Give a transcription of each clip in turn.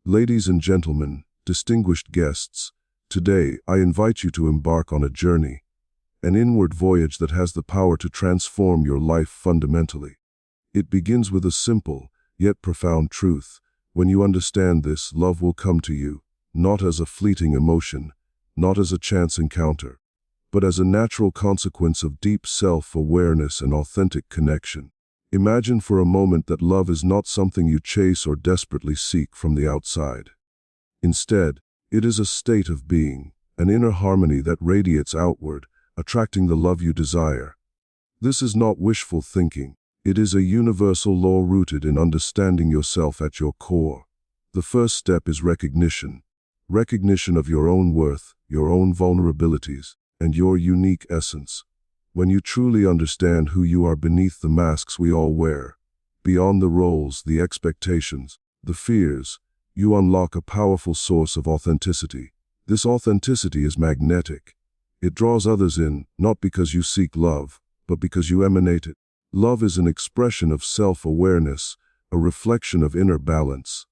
Ladies and gentlemen, distinguished guests, today I invite you to embark on a journey, an inward voyage that has the power to transform your life fundamentally. It begins with a simple, yet profound truth. When you understand this, love will come to you, not as a fleeting emotion, not as a chance encounter, but as a natural consequence of deep self-awareness and authentic connection. Imagine for a moment that love is not something you chase or desperately seek from the outside. Instead, it is a state of being, an inner harmony that radiates outward, attracting the love you desire. This is not wishful thinking. It is a universal law rooted in understanding yourself at your core. The first step is recognition. Recognition of your own worth, your own vulnerabilities, and your unique essence. When you truly understand who you are beneath the masks we all wear, beyond the roles, the expectations, the fears, you unlock a powerful source of authenticity. This authenticity is magnetic. It draws others in, not because you seek love, but because you emanate it. Love is an expression of self-awareness, a reflection of inner balance.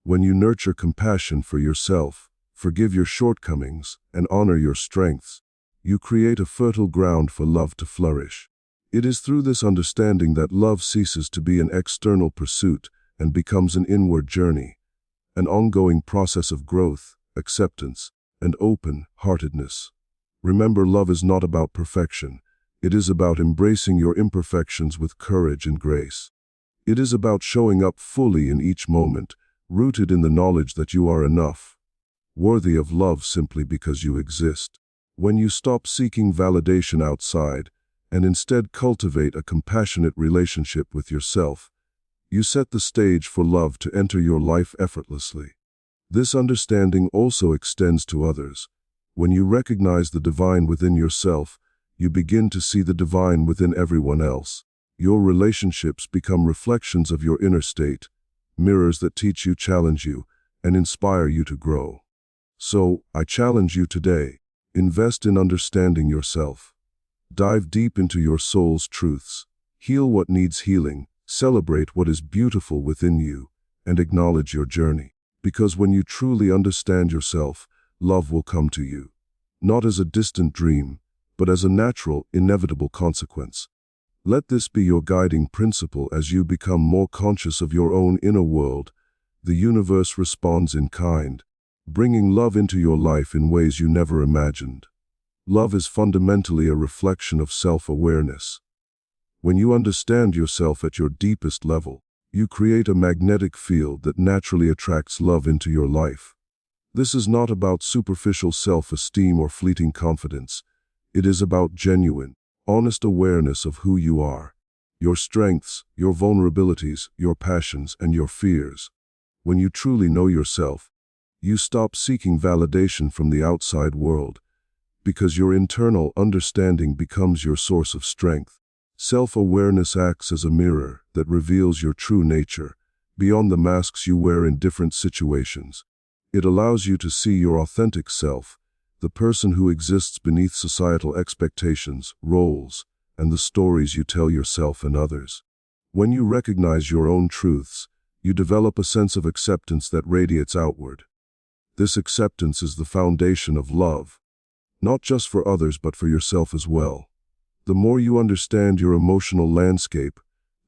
When you nurture compassion for yourself, forgive your shortcomings, and honor your strengths, you create a fertile ground for love to flourish. It is through this understanding that love ceases to be an external pursuit and becomes an inward journey, an ongoing process of growth, acceptance, and open-heartedness. Remember, love is not about perfection. It is about embracing your imperfections with courage and grace. It is about showing up fully in each moment, rooted in the knowledge that you are enough, worthy of love simply because you exist. When you stop seeking validation outside and instead cultivate a compassionate relationship with yourself, you set the stage for love to enter your life effortlessly. This understanding also extends to others. When you recognize the divine within yourself, you begin to see the divine within everyone else. Your relationships become reflections of your inner state, mirrors that teach you, challenge you, and inspire you to grow. So, I challenge you today. Invest in understanding yourself. Dive deep into your soul's truths. Heal what needs healing, celebrate what is beautiful within you, and acknowledge your journey. Because when you truly understand yourself, love will come to you. Not as a distant dream, but as a natural, inevitable consequence. Let this be your guiding principle as you become more conscious of your own inner world. The universe responds in kind, bringing love into your life in ways you never imagined. Love is fundamentally a reflection of self-awareness. When you understand yourself at your deepest level, you create a magnetic field that naturally attracts love into your life. This is not about superficial self-esteem or fleeting confidence. It is about genuine, honest awareness of who you are, your strengths, your vulnerabilities, your passions, and your fears. When you truly know yourself, you stop seeking validation from the outside world, because your internal understanding becomes your source of strength. Self-awareness acts as a mirror that reveals your true nature, beyond the masks you wear in different situations. It allows you to see your authentic self, the person who exists beneath societal expectations, roles, and the stories you tell yourself and others. When you recognize your own truths, you develop a sense of acceptance that radiates outward. This acceptance is the foundation of love, not just for others but for yourself as well. The more you understand your emotional landscape,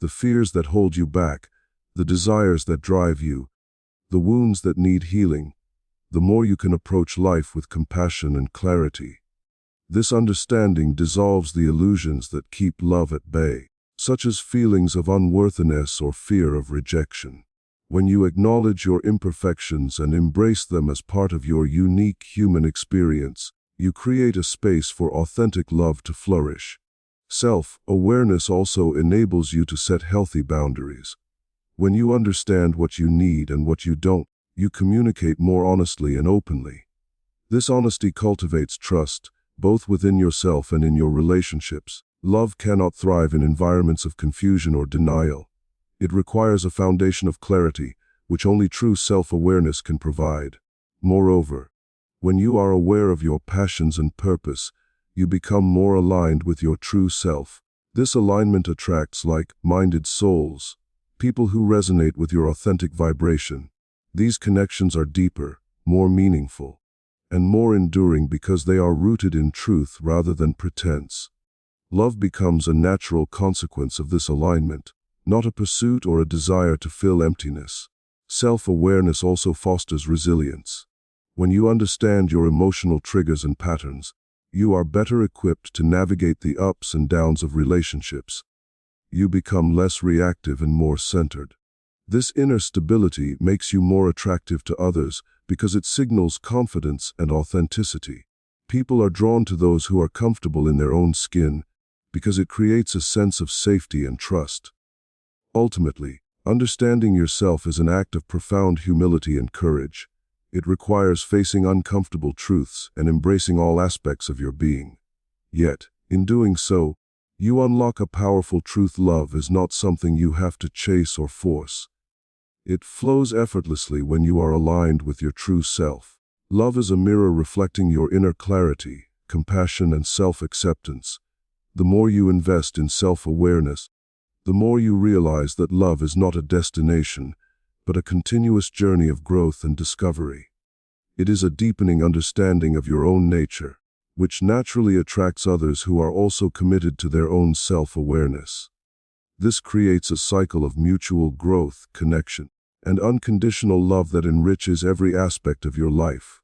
the fears that hold you back, the desires that drive you, the wounds that need healing, the more you can approach life with compassion and clarity. This understanding dissolves the illusions that keep love at bay, such as feelings of unworthiness or fear of rejection. When you acknowledge your imperfections and embrace them as part of your unique human experience, you create a space for authentic love to flourish. Self-awareness also enables you to set healthy boundaries. When you understand what you need and what you don't, you communicate more honestly and openly. This honesty cultivates trust, both within yourself and in your relationships. Love cannot thrive in environments of confusion or denial. It requires a foundation of clarity, which only true self-awareness can provide. Moreover, when you are aware of your passions and purpose, you become more aligned with your true self. This alignment attracts like-minded souls, people who resonate with your authentic vibration. These connections are deeper, more meaningful, and more enduring because they are rooted in truth rather than pretense. Love becomes a natural consequence of this alignment, not a pursuit or a desire to fill emptiness. Self-awareness also fosters resilience. When you understand your emotional triggers and patterns, you are better equipped to navigate the ups and downs of relationships. You become less reactive and more centered. This inner stability makes you more attractive to others because it signals confidence and authenticity. People are drawn to those who are comfortable in their own skin because it creates a sense of safety and trust. Ultimately, understanding yourself is an act of profound humility and courage. It requires facing uncomfortable truths and embracing all aspects of your being. Yet, in doing so, you unlock a powerful truth: love is not something you have to chase or force. It flows effortlessly when you are aligned with your true self. Love is a mirror reflecting your inner clarity, compassion, and self-acceptance. The more you invest in self-awareness, the more you realize that love is not a destination, but a continuous journey of growth and discovery. It is a deepening understanding of your own nature, which naturally attracts others who are also committed to their own self-awareness. This creates a cycle of mutual growth, connection, and unconditional love that enriches every aspect of your life.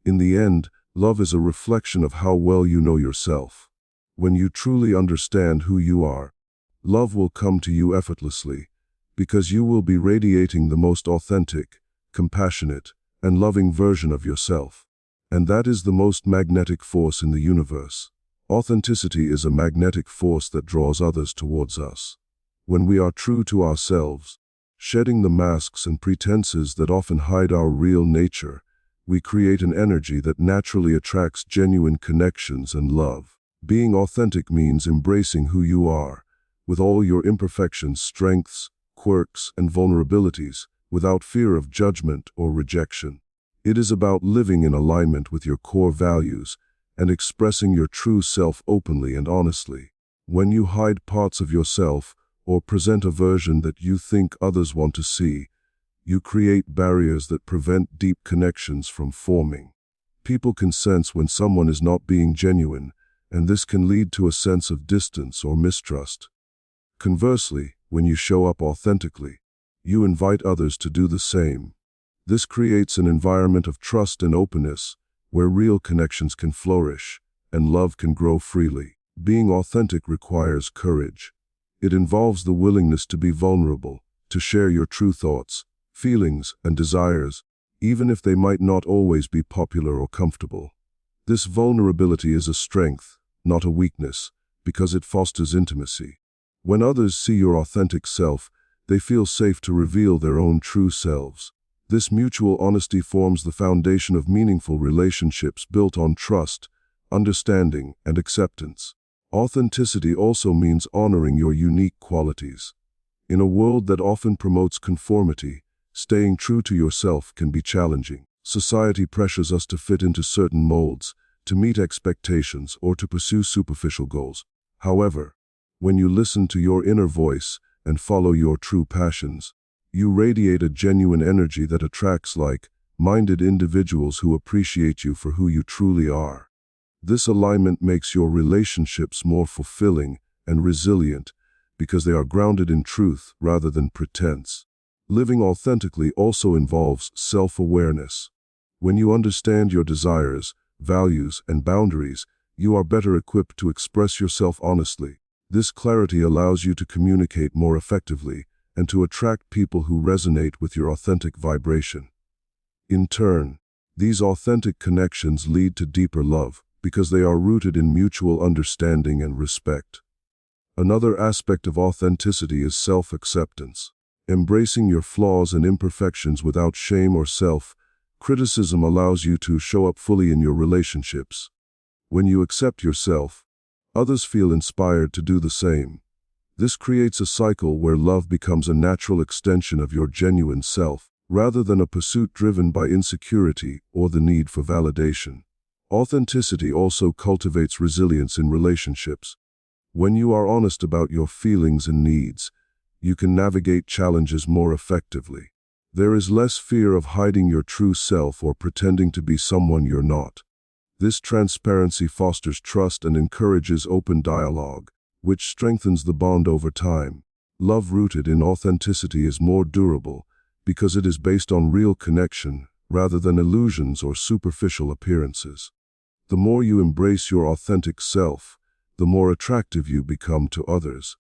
In the end, love is a reflection of how well you know yourself. When you truly understand who you are, love will come to you effortlessly, because you will be radiating the most authentic, compassionate, and loving version of yourself. And that is the most magnetic force in the universe. Authenticity is a magnetic force that draws others towards us. When we are true to ourselves, shedding the masks and pretenses that often hide our real nature, we create an energy that naturally attracts genuine connections and love. Being authentic means embracing who you are, with all your imperfections, strengths, quirks, and vulnerabilities, without fear of judgment or rejection. It is about living in alignment with your core values and expressing your true self openly and honestly. When you hide parts of yourself or present a version that you think others want to see, you create barriers that prevent deep connections from forming. People can sense when someone is not being genuine, and this can lead to a sense of distance or mistrust. Conversely, when you show up authentically, you invite others to do the same. This creates an environment of trust and openness, where real connections can flourish and love can grow freely. Being authentic requires courage. It involves the willingness to be vulnerable, to share your true thoughts, feelings, and desires, even if they might not always be popular or comfortable. This vulnerability is a strength, not a weakness, because it fosters intimacy. When others see your authentic self, they feel safe to reveal their own true selves. This mutual honesty forms the foundation of meaningful relationships built on trust, understanding, and acceptance. Authenticity also means honoring your unique qualities. In a world that often promotes conformity, staying true to yourself can be challenging. Society pressures us to fit into certain molds, to meet expectations, or to pursue superficial goals. However, when you listen to your inner voice and follow your true passions, you radiate a genuine energy that attracts like-minded individuals who appreciate you for who you truly are. This alignment makes your relationships more fulfilling and resilient because they are grounded in truth rather than pretense. Living authentically also involves self-awareness. When you understand your desires, values, and boundaries, you are better equipped to express yourself honestly. This clarity allows you to communicate more effectively and to attract people who resonate with your authentic vibration. In turn, these authentic connections lead to deeper love because they are rooted in mutual understanding and respect. Another aspect of authenticity is self-acceptance. Embracing your flaws and imperfections without shame or self-criticism allows you to show up fully in your relationships. When you accept yourself, others feel inspired to do the same. This creates a cycle where love becomes a natural extension of your genuine self, rather than a pursuit driven by insecurity or the need for validation. Authenticity also cultivates resilience in relationships. When you are honest about your feelings and needs, you can navigate challenges more effectively. There is less fear of hiding your true self or pretending to be someone you're not. This transparency fosters trust and encourages open dialogue, which strengthens the bond over time. Love rooted in authenticity is more durable because it is based on real connection rather than illusions or superficial appearances. The more you embrace your authentic self, the more attractive you become to others.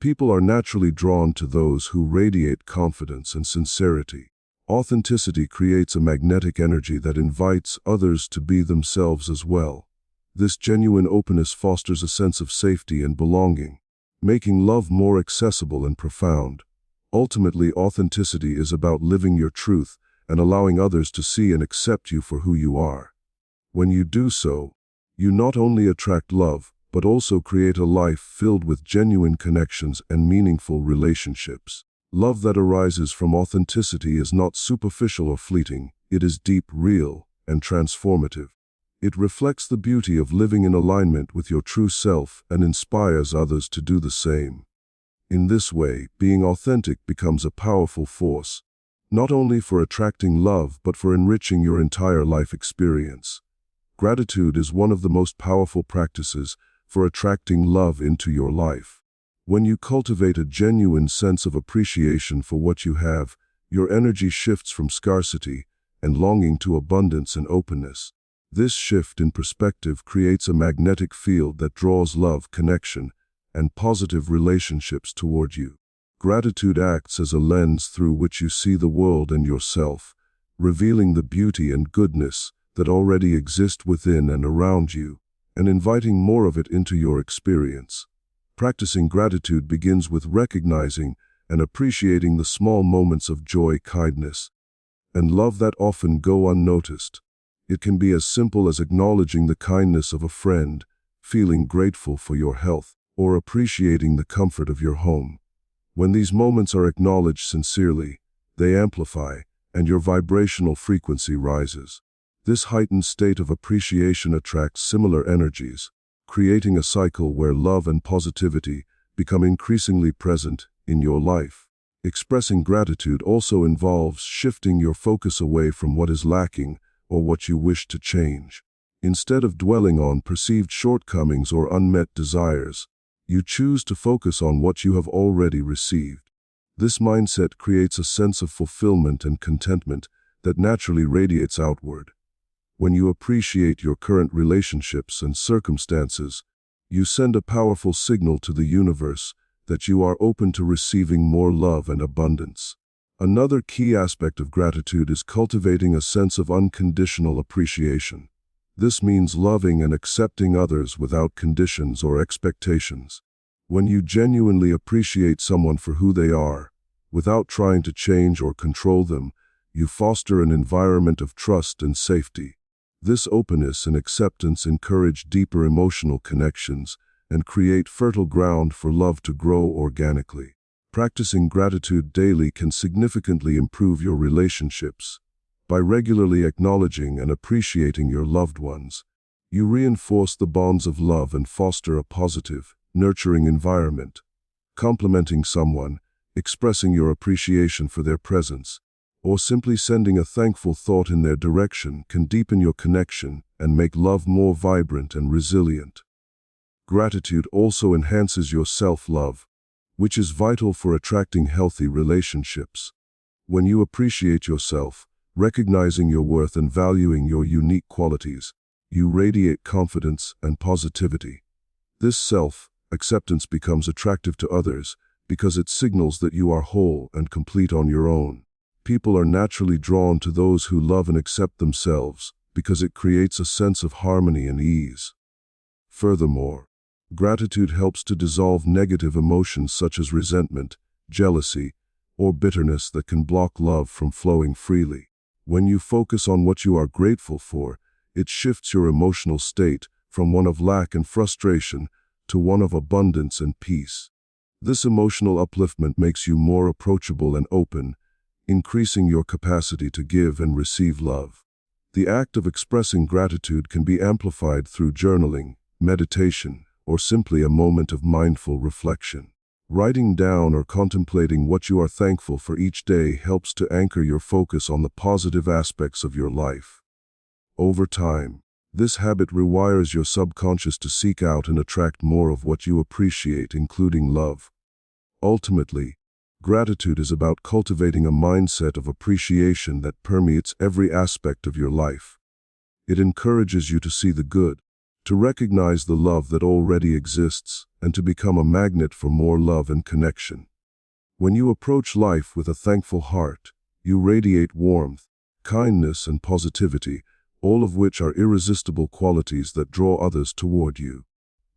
People are naturally drawn to those who radiate confidence and sincerity. Authenticity creates a magnetic energy that invites others to be themselves as well. This genuine openness fosters a sense of safety and belonging, making love more accessible and profound. Ultimately, authenticity is about living your truth and allowing others to see and accept you for who you are. When you do so, you not only attract love, but also create a life filled with genuine connections and meaningful relationships. Love that arises from authenticity is not superficial or fleeting, it is deep, real, and transformative. It reflects the beauty of living in alignment with your true self and inspires others to do the same. In this way, being authentic becomes a powerful force, not only for attracting love but for enriching your entire life experience. Gratitude is one of the most powerful practices for attracting love into your life. When you cultivate a genuine sense of appreciation for what you have, your energy shifts from scarcity and longing to abundance and openness. This shift in perspective creates a magnetic field that draws love, connection, and positive relationships toward you. Gratitude acts as a lens through which you see the world and yourself, revealing the beauty and goodness that already exist within and around you, and inviting more of it into your experience. Practicing gratitude begins with recognizing and appreciating the small moments of joy, kindness, and love that often go unnoticed. It can be as simple as acknowledging the kindness of a friend, feeling grateful for your health, or appreciating the comfort of your home. When these moments are acknowledged sincerely, they amplify, and your vibrational frequency rises. This heightened state of appreciation attracts similar energies, creating a cycle where love and positivity become increasingly present in your life. Expressing gratitude also involves shifting your focus away from what is lacking or what you wish to change. Instead of dwelling on perceived shortcomings or unmet desires, you choose to focus on what you have already received. This mindset creates a sense of fulfillment and contentment that naturally radiates outward. When you appreciate your current relationships and circumstances, you send a powerful signal to the universe that you are open to receiving more love and abundance. Another key aspect of gratitude is cultivating a sense of unconditional appreciation. This means loving and accepting others without conditions or expectations. When you genuinely appreciate someone for who they are, without trying to change or control them, you foster an environment of trust and safety. This openness and acceptance encourage deeper emotional connections and create fertile ground for love to grow organically. Practicing gratitude daily can significantly improve your relationships. By regularly acknowledging and appreciating your loved ones, you reinforce the bonds of love and foster a positive, nurturing environment. Complimenting someone, expressing your appreciation for their presence, or simply sending a thankful thought in their direction can deepen your connection and make love more vibrant and resilient. Gratitude also enhances your self-love, which is vital for attracting healthy relationships. When you appreciate yourself, recognizing your worth and valuing your unique qualities, you radiate confidence and positivity. This self-acceptance becomes attractive to others because it signals that you are whole and complete on your own. People are naturally drawn to those who love and accept themselves because it creates a sense of harmony and ease. Furthermore, gratitude helps to dissolve negative emotions such as resentment, jealousy, or bitterness that can block love from flowing freely. When you focus on what you are grateful for, it shifts your emotional state from one of lack and frustration to one of abundance and peace. This emotional upliftment makes you more approachable and open, increasing your capacity to give and receive love. The act of expressing gratitude can be amplified through journaling, meditation, or simply a moment of mindful reflection. Writing down or contemplating what you are thankful for each day helps to anchor your focus on the positive aspects of your life. Over time, this habit rewires your subconscious to seek out and attract more of what you appreciate, including love. Ultimately, gratitude is about cultivating a mindset of appreciation that permeates every aspect of your life. It encourages you to see the good, to recognize the love that already exists, and to become a magnet for more love and connection. When you approach life with a thankful heart, you radiate warmth, kindness, and positivity, all of which are irresistible qualities that draw others toward you.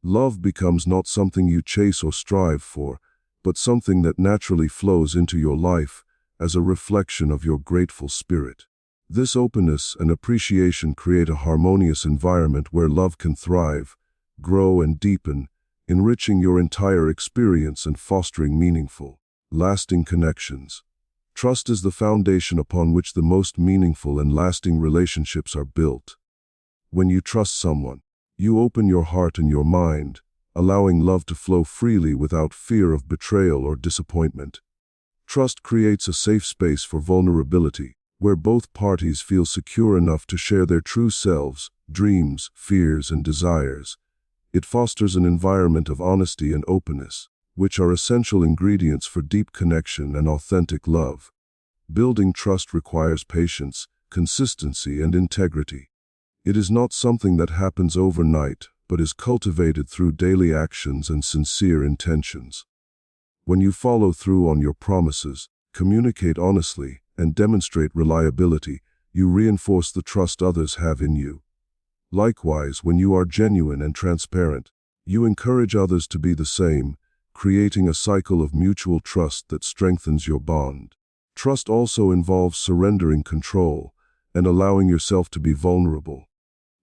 Love becomes not something you chase or strive for, but something that naturally flows into your life as a reflection of your grateful spirit. This openness and appreciation create a harmonious environment where love can thrive, grow, and deepen, enriching your entire experience and fostering meaningful, lasting connections. Trust is the foundation upon which the most meaningful and lasting relationships are built. When you trust someone, you open your heart and your mind, allowing love to flow freely without fear of betrayal or disappointment. Trust creates a safe space for vulnerability, where both parties feel secure enough to share their true selves, dreams, fears, and desires. It fosters an environment of honesty and openness, which are essential ingredients for deep connection and authentic love. Building trust requires patience, consistency, and integrity. It is not something that happens overnight, but is cultivated through daily actions and sincere intentions. When you follow through on your promises, communicate honestly, and demonstrate reliability, you reinforce the trust others have in you. Likewise, when you are genuine and transparent, you encourage others to be the same, creating a cycle of mutual trust that strengthens your bond. Trust also involves surrendering control and allowing yourself to be vulnerable.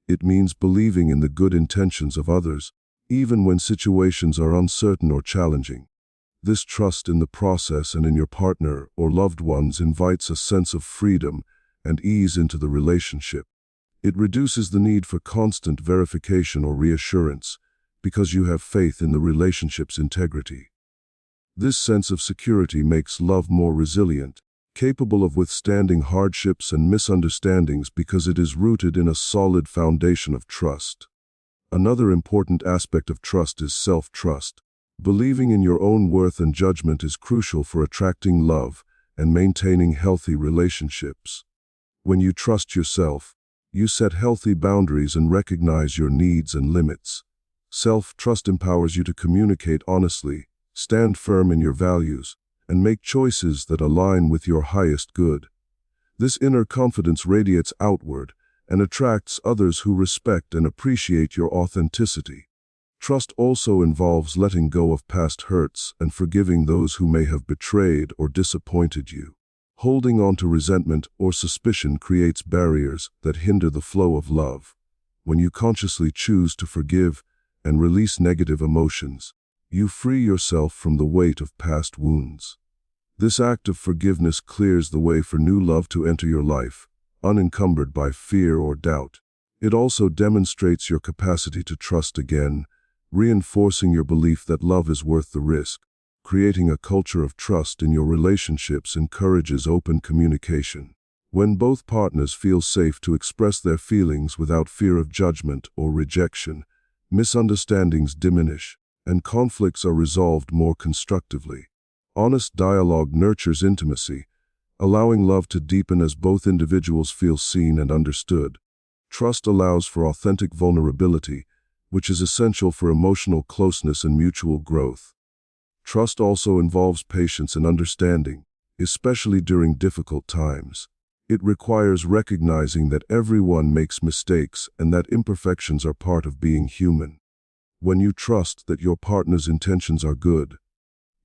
It means believing in the good intentions of others, even when situations are uncertain or challenging. This trust in the process and in your partner or loved ones invites a sense of freedom and ease into the relationship. It reduces the need for constant verification or reassurance, because you have faith in the relationship's integrity. This sense of security makes love more resilient, capable of withstanding hardships and misunderstandings because it is rooted in a solid foundation of trust. Another important aspect of trust is self-trust. Believing in your own worth and judgment is crucial for attracting love and maintaining healthy relationships. When you trust yourself, you set healthy boundaries and recognize your needs and limits. Self-trust empowers you to communicate honestly, stand firm in your values, and make choices that align with your highest good. This inner confidence radiates outward and attracts others who respect and appreciate your authenticity. Trust also involves letting go of past hurts and forgiving those who may have betrayed or disappointed you. Holding on to resentment or suspicion creates barriers that hinder the flow of love. When you consciously choose to forgive and release negative emotions, you free yourself from the weight of past wounds. This act of forgiveness clears the way for new love to enter your life, unencumbered by fear or doubt. It also demonstrates your capacity to trust again, reinforcing your belief that love is worth the risk. Creating a culture of trust in your relationships encourages open communication. When both partners feel safe to express their feelings without fear of judgment or rejection, misunderstandings diminish, and conflicts are resolved more constructively. Honest dialogue nurtures intimacy, allowing love to deepen as both individuals feel seen and understood. Trust allows for authentic vulnerability, which is essential for emotional closeness and mutual growth. Trust also involves patience and understanding, especially during difficult times. It requires recognizing that everyone makes mistakes and that imperfections are part of being human. When you trust that your partner's intentions are good,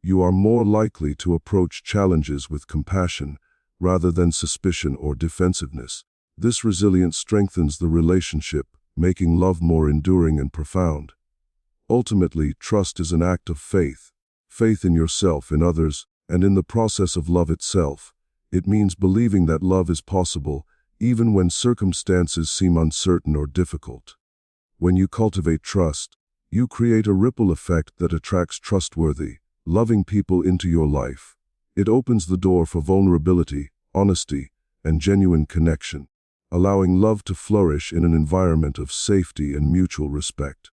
you are more likely to approach challenges with compassion rather than suspicion or defensiveness. This resilience strengthens the relationship, making love more enduring and profound. Ultimately, trust is an act of faith. Faith in yourself, in others, and in the process of love itself. It means believing that love is possible, even when circumstances seem uncertain or difficult. When you cultivate trust, you create a ripple effect that attracts trustworthy, loving people into your life. It opens the door for vulnerability, honesty, and genuine connection, allowing love to flourish in an environment of safety and mutual respect.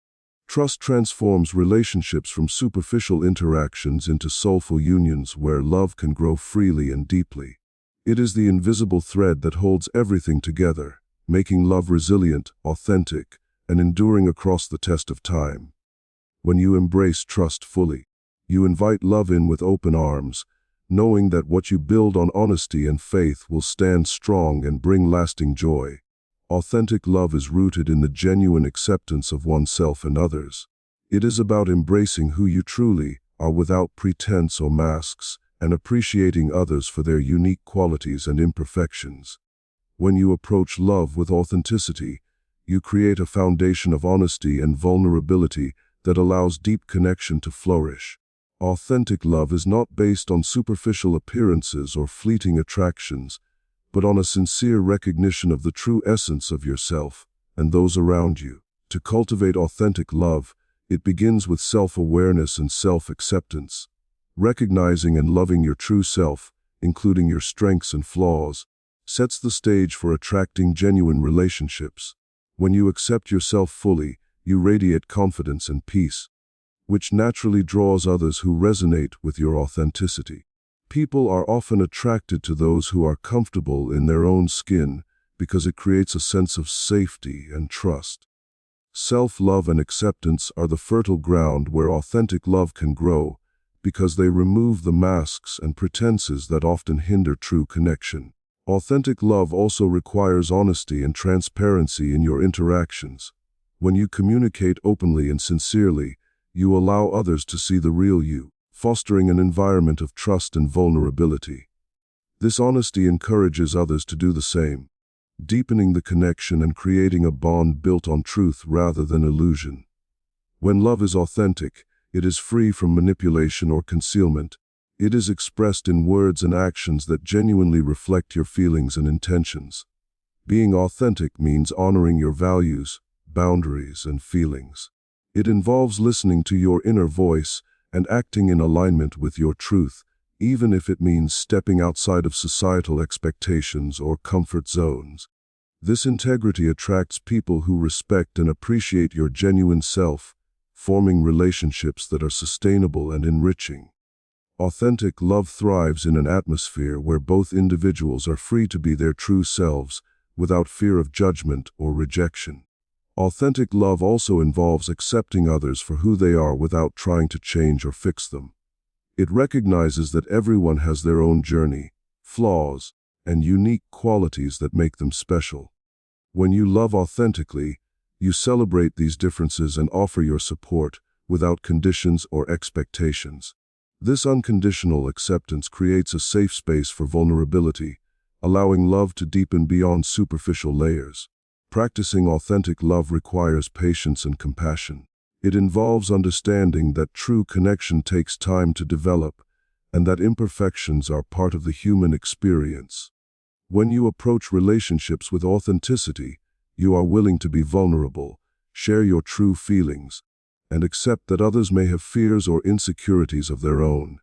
Trust transforms relationships from superficial interactions into soulful unions where love can grow freely and deeply. It is the invisible thread that holds everything together, making love resilient, authentic, and enduring across the test of time. When you embrace trust fully, you invite love in with open arms, knowing that what you build on honesty and faith will stand strong and bring lasting joy. Authentic love is rooted in the genuine acceptance of oneself and others. It is about embracing who you truly are without pretense or masks, and appreciating others for their unique qualities and imperfections. When you approach love with authenticity, you create a foundation of honesty and vulnerability that allows deep connection to flourish. Authentic love is not based on superficial appearances or fleeting attractions, but on a sincere recognition of the true essence of yourself and those around you. To cultivate authentic love, it begins with self-awareness and self-acceptance. Recognizing and loving your true self, including your strengths and flaws, sets the stage for attracting genuine relationships. When you accept yourself fully, you radiate confidence and peace, which naturally draws others who resonate with your authenticity. People are often attracted to those who are comfortable in their own skin because it creates a sense of safety and trust. Self-love and acceptance are the fertile ground where authentic love can grow because they remove the masks and pretenses that often hinder true connection. Authentic love also requires honesty and transparency in your interactions. When you communicate openly and sincerely, you allow others to see the real you, fostering an environment of trust and vulnerability. This honesty encourages others to do the same, deepening the connection and creating a bond built on truth rather than illusion. When love is authentic, it is free from manipulation or concealment. It is expressed in words and actions that genuinely reflect your feelings and intentions. Being authentic means honoring your values, boundaries, and feelings. It involves listening to your inner voice and acting in alignment with your truth, even if it means stepping outside of societal expectations or comfort zones. This integrity attracts people who respect and appreciate your genuine self, forming relationships that are sustainable and enriching. Authentic love thrives in an atmosphere where both individuals are free to be their true selves without fear of judgment or rejection. Authentic love also involves accepting others for who they are without trying to change or fix them. It recognizes that everyone has their own journey, flaws, and unique qualities that make them special. When you love authentically, you celebrate these differences and offer your support without conditions or expectations. This unconditional acceptance creates a safe space for vulnerability, allowing love to deepen beyond superficial layers. Practicing authentic love requires patience and compassion. It involves understanding that true connection takes time to develop and that imperfections are part of the human experience. When you approach relationships with authenticity, you are willing to be vulnerable, share your true feelings, and accept that others may have fears or insecurities of their own.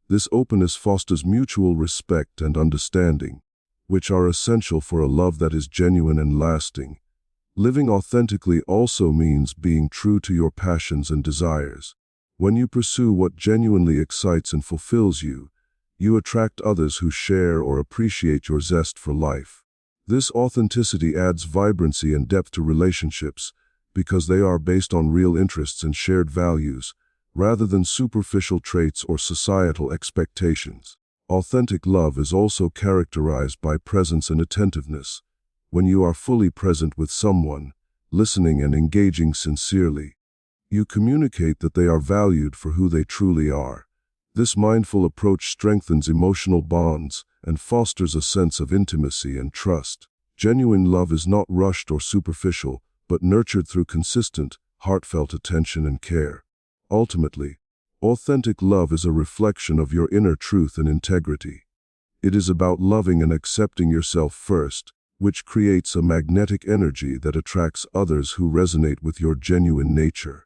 This openness fosters mutual respect and understanding, which are essential for a love that is genuine and lasting. Living authentically also means being true to your passions and desires. When you pursue what genuinely excites and fulfills you, you attract others who share or appreciate your zest for life. This authenticity adds vibrancy and depth to relationships because they are based on real interests and shared values, rather than superficial traits or societal expectations. Authentic love is also characterized by presence and attentiveness. When you are fully present with someone, listening and engaging sincerely, you communicate that they are valued for who they truly are. This mindful approach strengthens emotional bonds and fosters a sense of intimacy and trust. Genuine love is not rushed or superficial, but nurtured through consistent, heartfelt attention and care. Ultimately, authentic love is a reflection of your inner truth and integrity. It is about loving and accepting yourself first, which creates a magnetic energy that attracts others who resonate with your genuine nature.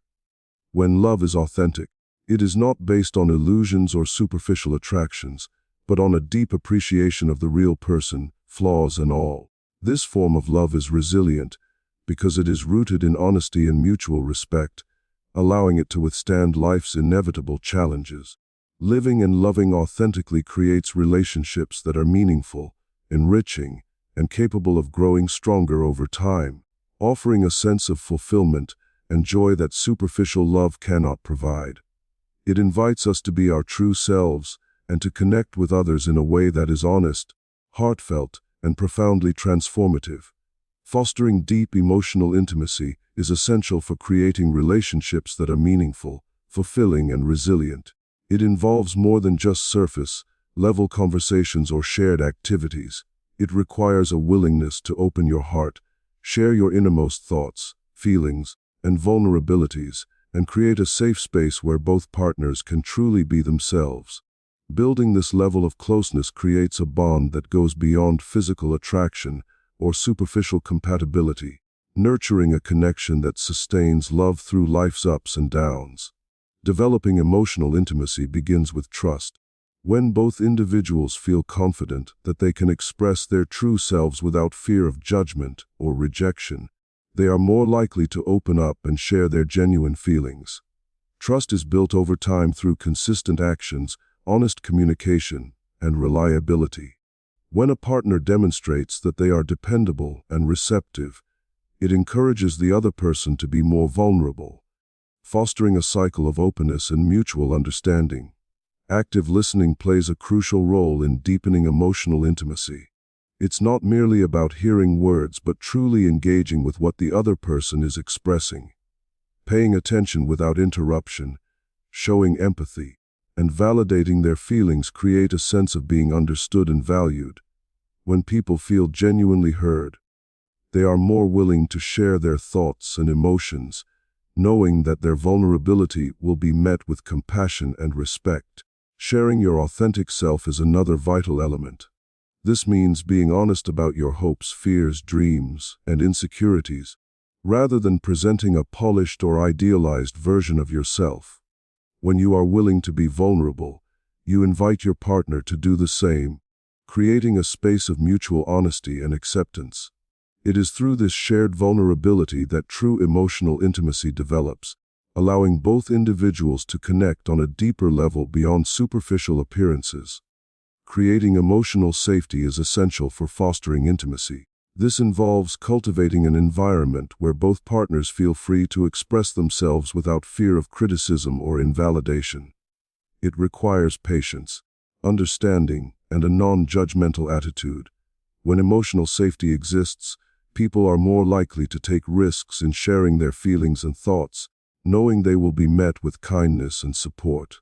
When love is authentic, It is not based on illusions or superficial attractions, but on a deep appreciation of the real person, flaws and all. This form of love is resilient because it is rooted in honesty and mutual respect, allowing it to withstand life's inevitable challenges. Living and loving authentically creates relationships that are meaningful, enriching, and capable of growing stronger over time, offering a sense of fulfillment and joy that superficial love cannot provide. It invites us to be our true selves and to connect with others in a way that is honest, heartfelt, and profoundly transformative. Fostering deep emotional intimacy is essential for creating relationships that are meaningful, fulfilling, and resilient. It involves more than just surface-level conversations or shared activities. It requires a willingness to open your heart, share your innermost thoughts, feelings, and vulnerabilities, and create a safe space where both partners can truly be themselves. Building this level of closeness creates a bond that goes beyond physical attraction or superficial compatibility, nurturing a connection that sustains love through life's ups and downs. Developing emotional intimacy begins with trust. When both individuals feel confident that they can express their true selves without fear of judgment or rejection, they are more likely to open up and share their genuine feelings. Trust is built over time through consistent actions, honest communication, and reliability. When a partner demonstrates that they are dependable and receptive, it encourages the other person to be more vulnerable, fostering a cycle of openness and mutual understanding. Active listening plays a crucial role in deepening emotional intimacy. It's not merely about hearing words, but truly engaging with what the other person is expressing. Paying attention without interruption, showing empathy, and validating their feelings create a sense of being understood and valued. When people feel genuinely heard, they are more willing to share their thoughts and emotions, knowing that their vulnerability will be met with compassion and respect. Sharing your authentic self is another vital element. This means being honest about your hopes, fears, dreams, and insecurities, rather than presenting a polished or idealized version of yourself. When you are willing to be vulnerable, you invite your partner to do the same, creating a space of mutual honesty and acceptance. It is through this shared vulnerability that true emotional intimacy develops, allowing both individuals to connect on a deeper level beyond superficial appearances. Creating emotional safety is essential for fostering intimacy. This involves cultivating an environment where both partners feel free to express themselves without fear of criticism or invalidation. It requires patience, understanding, and a non-judgmental attitude. When emotional safety exists, people are more likely to take risks in sharing their feelings and thoughts, knowing they will be met with kindness and support.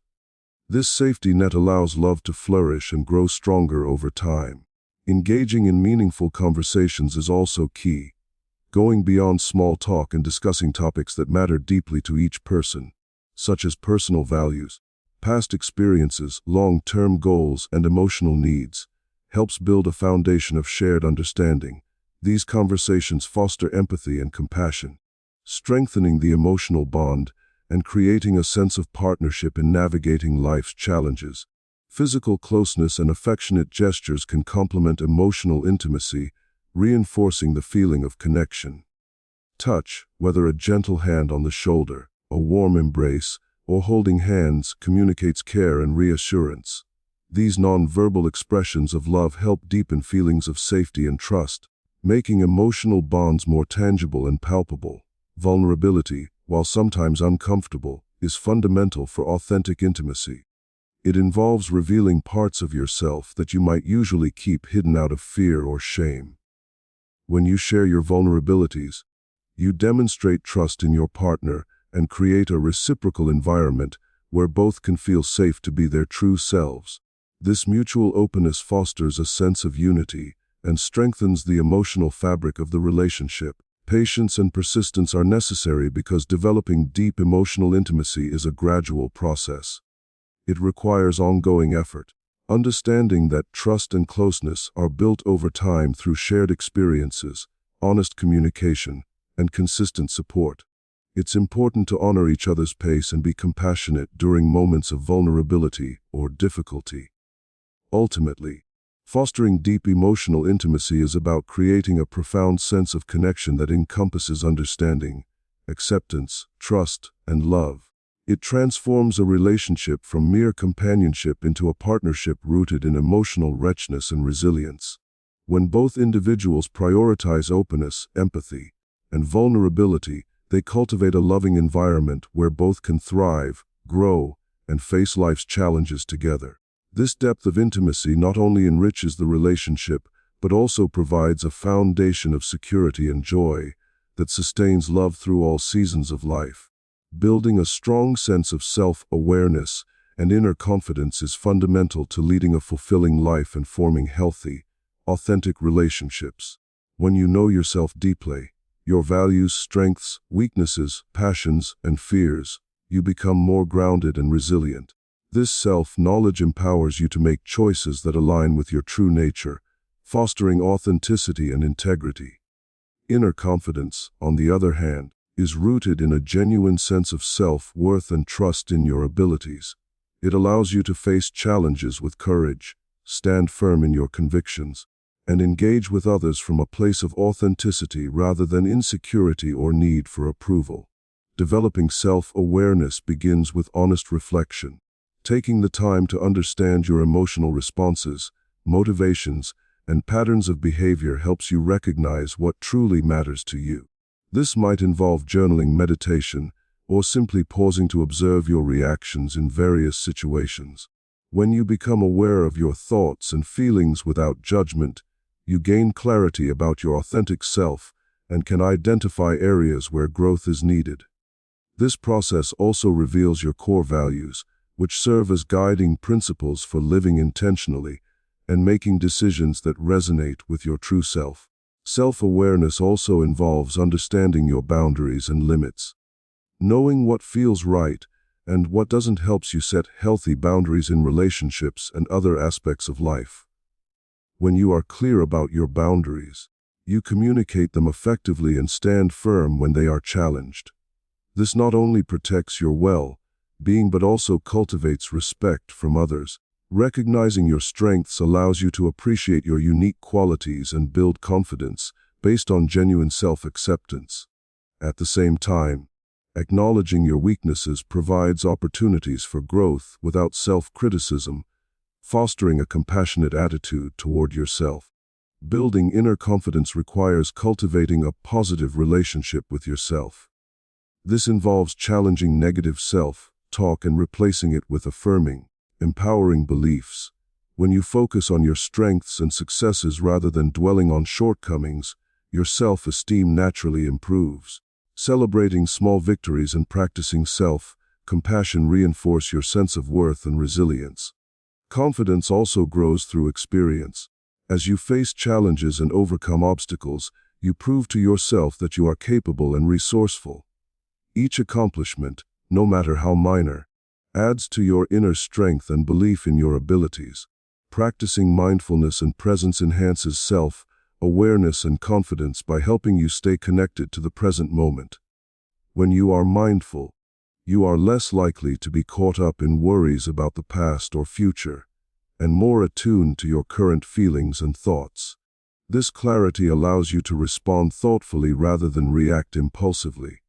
This safety net allows love to flourish and grow stronger over time. Engaging in meaningful conversations is also key, going beyond small talk and discussing topics that matter deeply to each person, such as personal values, past experiences, long-term goals, and emotional needs, helps build a foundation of shared understanding. These conversations foster empathy and compassion, strengthening the emotional bond and creating a sense of partnership in navigating life's challenges. Physical closeness and affectionate gestures can complement emotional intimacy, reinforcing the feeling of connection. Touch, whether a gentle hand on the shoulder, a warm embrace, or holding hands, communicates care and reassurance. These nonverbal expressions of love help deepen feelings of safety and trust, making emotional bonds more tangible and palpable. Vulnerability, while sometimes uncomfortable, is fundamental for authentic intimacy. It involves revealing parts of yourself that you might usually keep hidden out of fear or shame. When you share your vulnerabilities, you demonstrate trust in your partner and create a reciprocal environment where both can feel safe to be their true selves. This mutual openness fosters a sense of unity and strengthens the emotional fabric of the relationship. Patience and persistence are necessary because developing deep emotional intimacy is a gradual process. It requires ongoing effort, understanding that trust and closeness are built over time through shared experiences, honest communication, and consistent support. It's important to honor each other's pace and be compassionate during moments of vulnerability or difficulty. Ultimately, fostering deep emotional intimacy is about creating a profound sense of connection that encompasses understanding, acceptance, trust, and love. It transforms a relationship from mere companionship into a partnership rooted in emotional richness and resilience. When both individuals prioritize openness, empathy, and vulnerability, they cultivate a loving environment where both can thrive, grow, and face life's challenges together. This depth of intimacy not only enriches the relationship, but also provides a foundation of security and joy that sustains love through all seasons of life. Building a strong sense of self-awareness and inner confidence is fundamental to leading a fulfilling life and forming healthy, authentic relationships. When you know yourself deeply, your values, strengths, weaknesses, passions, and fears, you become more grounded and resilient. This self-knowledge empowers you to make choices that align with your true nature, fostering authenticity and integrity. Inner confidence, on the other hand, is rooted in a genuine sense of self-worth and trust in your abilities. It allows you to face challenges with courage, stand firm in your convictions, and engage with others from a place of authenticity rather than insecurity or need for approval. Developing self-awareness begins with honest reflection. Taking the time to understand your emotional responses, motivations, and patterns of behavior helps you recognize what truly matters to you. This might involve journaling, meditation, or simply pausing to observe your reactions in various situations. When you become aware of your thoughts and feelings without judgment, you gain clarity about your authentic self and can identify areas where growth is needed. This process also reveals your core values, which serve as guiding principles for living intentionally and making decisions that resonate with your true self. Self-awareness also involves understanding your boundaries and limits. Knowing what feels right and what doesn't helps you set healthy boundaries in relationships and other aspects of life. When you are clear about your boundaries, you communicate them effectively and stand firm when they are challenged. This not only protects your well-being but also cultivates respect from others. Recognizing your strengths allows you to appreciate your unique qualities and build confidence based on genuine self-acceptance. At the same time, acknowledging your weaknesses provides opportunities for growth without self-criticism, fostering a compassionate attitude toward yourself. Building inner confidence requires cultivating a positive relationship with yourself. This involves challenging negative self-talk and replacing it with affirming, empowering beliefs. When you focus on your strengths and successes rather than dwelling on shortcomings, your self-esteem naturally improves. Celebrating small victories and practicing self-compassion reinforce your sense of worth and resilience. Confidence also grows through experience. As you face challenges and overcome obstacles, you prove to yourself that you are capable and resourceful. Each accomplishment, no matter how minor, adds to your inner strength and belief in your abilities. Practicing mindfulness and presence enhances self-awareness and confidence by helping you stay connected to the present moment. When you are mindful, you are less likely to be caught up in worries about the past or future, and more attuned to your current feelings and thoughts. This clarity allows you to respond thoughtfully rather than react impulsively.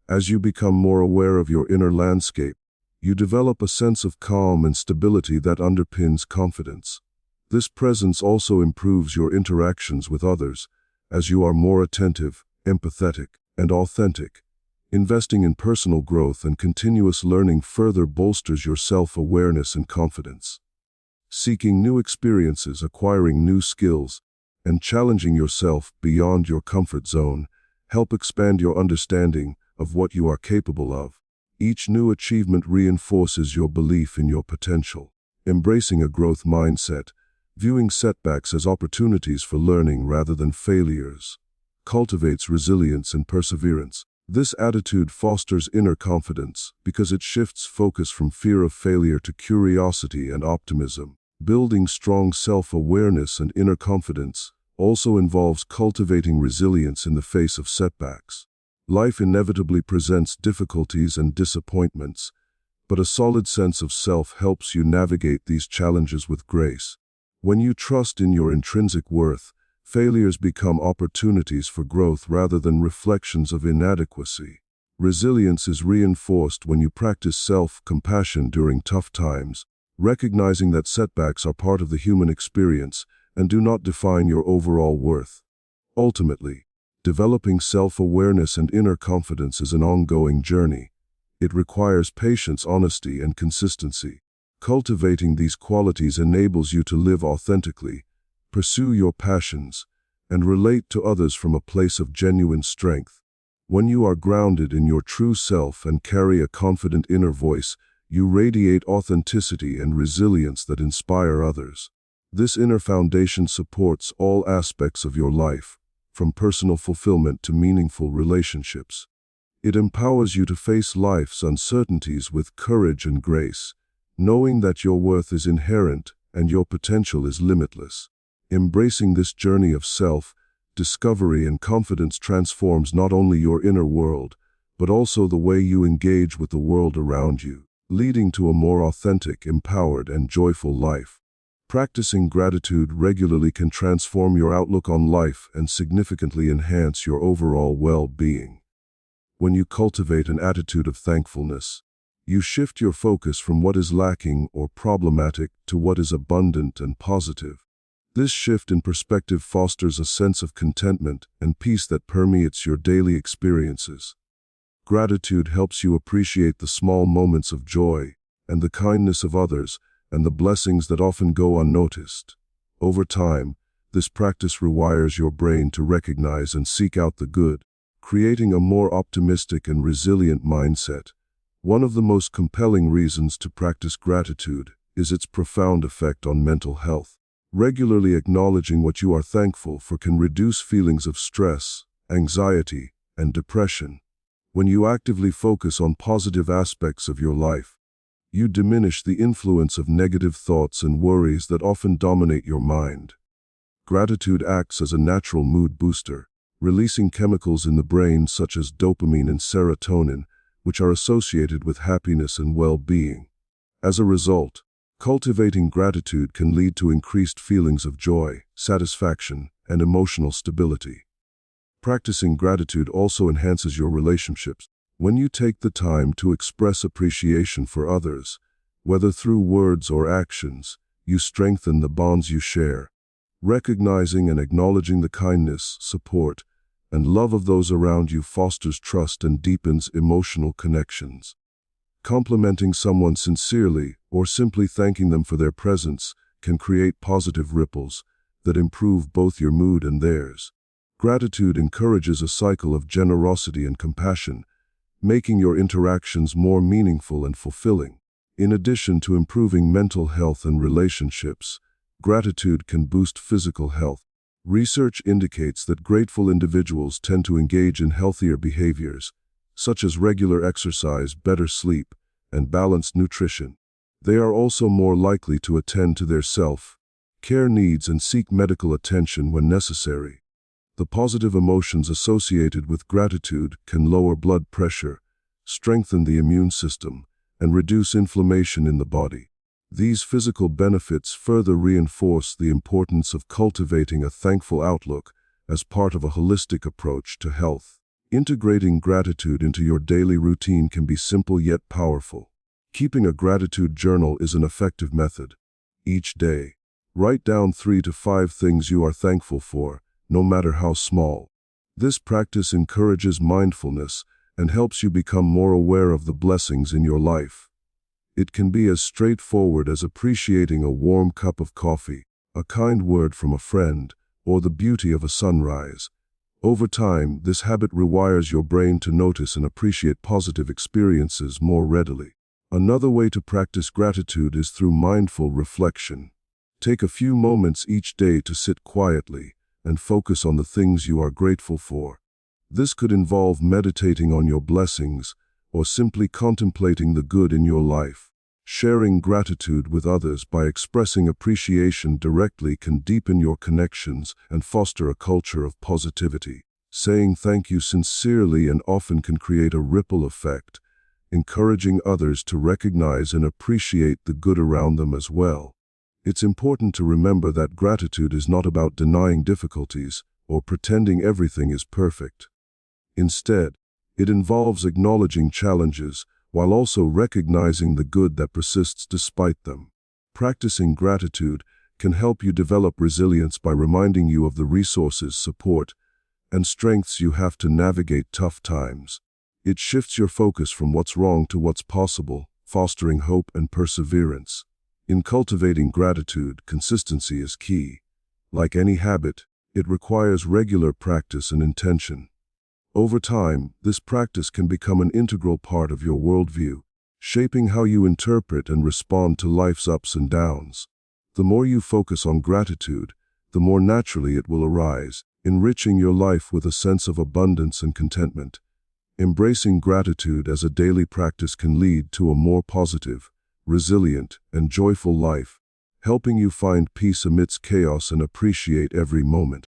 As you become more aware of your inner landscape, you develop a sense of calm and stability that underpins confidence. This presence also improves your interactions with others, as you are more attentive, empathetic, and authentic. Investing in personal growth and continuous learning further bolsters your self-awareness and confidence. Seeking new experiences, acquiring new skills, and challenging yourself beyond your comfort zone help expand your understanding of what you are capable of. Each new achievement reinforces your belief in your potential. Embracing a growth mindset, viewing setbacks as opportunities for learning rather than failures, cultivates resilience and perseverance. This attitude fosters inner confidence because it shifts focus from fear of failure to curiosity and optimism. Building strong self-awareness and inner confidence also involves cultivating resilience in the face of setbacks. Life inevitably presents difficulties and disappointments, but a solid sense of self helps you navigate these challenges with grace. When you trust in your intrinsic worth, failures become opportunities for growth rather than reflections of inadequacy. Resilience is reinforced when you practice self-compassion during tough times, recognizing that setbacks are part of the human experience and do not define your overall worth. Ultimately, developing self-awareness and inner confidence is an ongoing journey. It requires patience, honesty, and consistency. Cultivating these qualities enables you to live authentically, pursue your passions, and relate to others from a place of genuine strength. When you are grounded in your true self and carry a confident inner voice, you radiate authenticity and resilience that inspire others. This inner foundation supports all aspects of your life, from personal fulfillment to meaningful relationships. It empowers you to face life's uncertainties with courage and grace, knowing that your worth is inherent and your potential is limitless. Embracing this journey of self-discovery and confidence transforms not only your inner world, but also the way you engage with the world around you, leading to a more authentic, empowered, and joyful life. Practicing gratitude regularly can transform your outlook on life and significantly enhance your overall well-being. When you cultivate an attitude of thankfulness, you shift your focus from what is lacking or problematic to what is abundant and positive. This shift in perspective fosters a sense of contentment and peace that permeates your daily experiences. Gratitude helps you appreciate the small moments of joy and the kindness of others and the blessings that often go unnoticed. Over time, this practice rewires your brain to recognize and seek out the good, creating a more optimistic and resilient mindset. One of the most compelling reasons to practice gratitude is its profound effect on mental health. Regularly acknowledging what you are thankful for can reduce feelings of stress, anxiety, and depression. When you actively focus on positive aspects of your life, you diminish the influence of negative thoughts and worries that often dominate your mind. Gratitude acts as a natural mood booster, releasing chemicals in the brain such as dopamine and serotonin, which are associated with happiness and well-being. As a result, cultivating gratitude can lead to increased feelings of joy, satisfaction, and emotional stability. Practicing gratitude also enhances your relationships. When you take the time to express appreciation for others, whether through words or actions, you strengthen the bonds you share. Recognizing and acknowledging the kindness, support, and love of those around you fosters trust and deepens emotional connections. Complimenting someone sincerely or simply thanking them for their presence can create positive ripples that improve both your mood and theirs. Gratitude encourages a cycle of generosity and compassion, making your interactions more meaningful and fulfilling. In addition to improving mental health and relationships, gratitude can boost physical health. Research indicates that grateful individuals tend to engage in healthier behaviors, such as regular exercise, better sleep, and balanced nutrition. They are also more likely to attend to their self-care needs and seek medical attention when necessary. The positive emotions associated with gratitude can lower blood pressure, strengthen the immune system, and reduce inflammation in the body. These physical benefits further reinforce the importance of cultivating a thankful outlook as part of a holistic approach to health. Integrating gratitude into your daily routine can be simple yet powerful. Keeping a gratitude journal is an effective method. Each day, write down 3 to 5 things you are thankful for, no matter how small. This practice encourages mindfulness and helps you become more aware of the blessings in your life. It can be as straightforward as appreciating a warm cup of coffee, a kind word from a friend, or the beauty of a sunrise. Over time, this habit rewires your brain to notice and appreciate positive experiences more readily. Another way to practice gratitude is through mindful reflection. Take a few moments each day to sit quietly and focus on the things you are grateful for. This could involve meditating on your blessings or simply contemplating the good in your life. Sharing gratitude with others by expressing appreciation directly can deepen your connections and foster a culture of positivity. Saying thank you sincerely and often can create a ripple effect, encouraging others to recognize and appreciate the good around them as well. It's important to remember that gratitude is not about denying difficulties or pretending everything is perfect. Instead, it involves acknowledging challenges while also recognizing the good that persists despite them. Practicing gratitude can help you develop resilience by reminding you of the resources, support, and strengths you have to navigate tough times. It shifts your focus from what's wrong to what's possible, fostering hope and perseverance. In cultivating gratitude, consistency is key. Like any habit, it requires regular practice and intention. Over time, this practice can become an integral part of your worldview, shaping how you interpret and respond to life's ups and downs. The more you focus on gratitude, the more naturally it will arise, enriching your life with a sense of abundance and contentment. Embracing gratitude as a daily practice can lead to a more positive, resilient, and joyful life, helping you find peace amidst chaos and appreciate every moment.